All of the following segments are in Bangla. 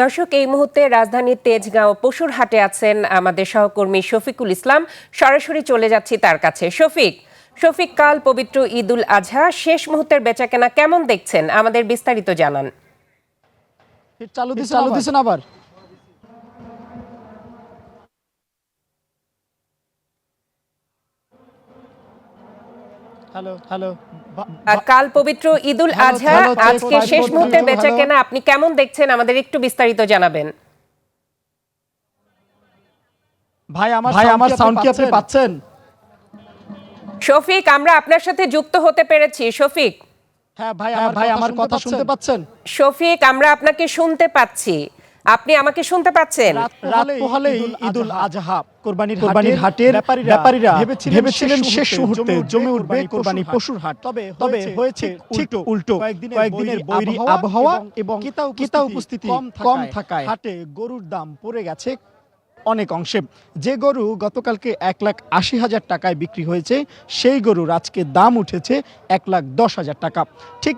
দর্শক, এই মুহূর্তে রাজধানীর তেজগাঁও পশুর হাটে আছেন আমাদের সহকর্মী শফিকুল ইসলাম। সরাসরি চলে যাচ্ছি তার কাছে। শফিক, কাল পবিত্র ঈদুল আজহা, শেষ মুহূর্তের বেচাকেনা কেমন দেখছেন, আমাদের বিস্তারিত জানান। চালু দিছেন আবার। হ্যালো। কাল পবিত্র ঈদুল আজহা, আজকে শেষ মুহূর্তের বেচাকেনা আপনি কেমন দেখছেন, আমাদের একটু বিস্তারিত জানাবেন। ভাই আমার সাউন্ড কি আপনি পাচ্ছেন? শফিক, আমরা আপনার সাথে যুক্ত হতে পেরেছি। শফিক, হ্যাঁ ভাই আমার কথা শুনতে পাচ্ছেন? শফিক, আমরা আপনাকে শুনতে পাচ্ছি। আপনি আমাকে শুনতে পাচ্ছেন? রাত পোহালেই ঈদুল আজহা কোরবানির হাটের ব্যাপারীরা ভেবেছিলেন শেষ মুহূর্তে জমে উঠবে কোরবানি পশুর হাট। তবে হয়েছে ঠিক উল্টো। কয়েকদিনের বৈরী আবহাওয়া এবং ক্রেতা উপস্থিতি কম থাকায় হাটে গরুর দাম পড়ে গেছে অনেক অংশে। যে গরু গতকালকে 1,80,000 টাকায় বিক্রি হয়েছে, সেই গরুর আজকে দাম উঠেছে 1,10,000 টাকা। ঠিক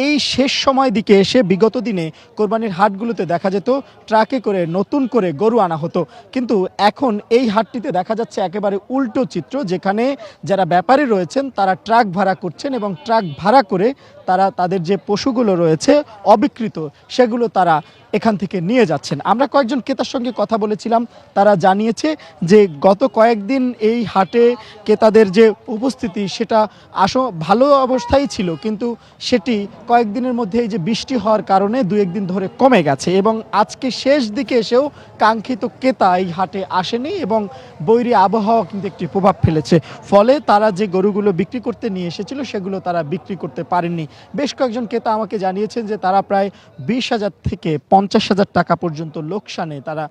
এই শেষ সময় দিকে এসে বিগত দিনে কোরবানির হাটগুলোতে দেখা যেত ট্রাকে করে নতুন করে গরু আনা হতো, কিন্তু এখন এই হাটটিতে দেখা যাচ্ছে একেবারে উল্টো চিত্র, যেখানে যারা ব্যাপারী রয়েছেন তারা ট্রাক ভাড়া করছেন এবং ট্রাক ভাড়া করে তারা তাদের যে পশুগুলো রয়েছে অবিকৃত, সেগুলো তারা এখান থেকে নিয়ে যাচ্ছেন। আমরা কয়েকজন ক্রেতার সঙ্গে কথা বলেছিলাম, তারা জানিয়েছে যে গত কয়েকদিন এই হাটে ক্রেতাদের যে উপস্থিতি সেটা ভালো অবস্থায় ছিল, কিন্তু সেটি কয়েকদিনের মধ্যে এই যে বৃষ্টি হওয়ার কারণে দু একদিন ধরে কমে গেছে এবং আজকে শেষ দিকে এসেও কাঙ্ক্ষিত ক্রেতা এই হাটে আসেনি এবং বৈরী আবহাওয়া কিন্তু একটি প্রভাব ফেলেছে। ফলে তারা যে গরুগুলো বিক্রি করতে নিয়ে এসেছিল সেগুলো তারা বিক্রি করতে পারেননি। বেশ কয়েকজন ক্রেতা আমাকে জানিয়েছেন যে তারা প্রায় 20,000 থেকে 50,000 টাকা পর্যন্ত লোকসানে তারা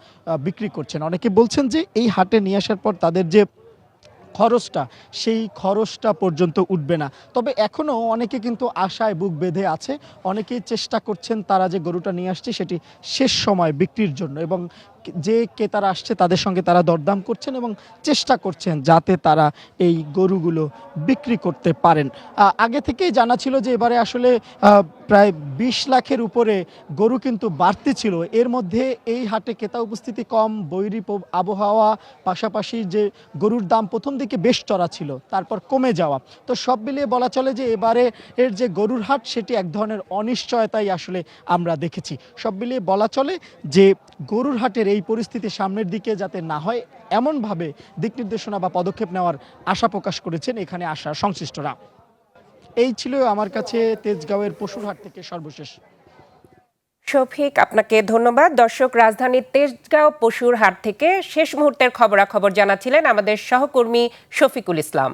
বিক্রি করছেন। অনেকে বলছেন যে এই হাটে নিয়ে আসার পর তাদের যে খরচটা, সেই খরচটা পর্যন্ত উঠবে না। তবে এখনও অনেকে কিন্তু আশায় বুক বেঁধে আছে। অনেকেই চেষ্টা করছেন তারা যে গরুটা নিয়ে আসছে সেটি শেষ সময় বিক্রির জন্য, এবং যে ক্রেতারা আসছে তাদের সঙ্গে তারা দরদাম করছেন এবং চেষ্টা করছেন যাতে তারা এই গরুগুলো বিক্রি করতে পারেন। আগে থেকেই জানা ছিল যে এবারে আসলে প্রায় 20 লাখের উপরে গরু কিন্তু বাড়তি ছিল। এর মধ্যে এই হাটে ক্রেতা উপস্থিতি কম, বৈরী আবহাওয়া, পাশাপাশি যে গরুর দাম প্রথম দিকে বেশ চড়া ছিল, তারপর কমে যাওয়া, তো সব মিলিয়ে বলা চলে যে এবারে এর যে গরুর হাট সেটি এক ধরনের অনিশ্চয়তাই আসলে আমরা দেখেছি। সব মিলিয়ে বলা চলে যে গরুর হাটের এই পরিস্থিতি সামনের দিকে যাতে না হয়, এমনভাবে দিক নির্দেশনা বা পদক্ষেপ নেওয়ার আশা প্রকাশ করেছেন এখানে আসা সংশ্লিষ্টরা। এই ছিল আমার কাছে তেজগাঁওয়ের পশুর হাট থেকে সর্বশেষ। শফিক, আপনাকে ধন্যবাদ। দর্শক, রাজধানীর তেজগাঁও পশুর হাট থেকে শেষ মুহূর্তের খবরাখবর জানাচ্ছিলেন আমাদের সহকর্মী শফিকুল ইসলাম।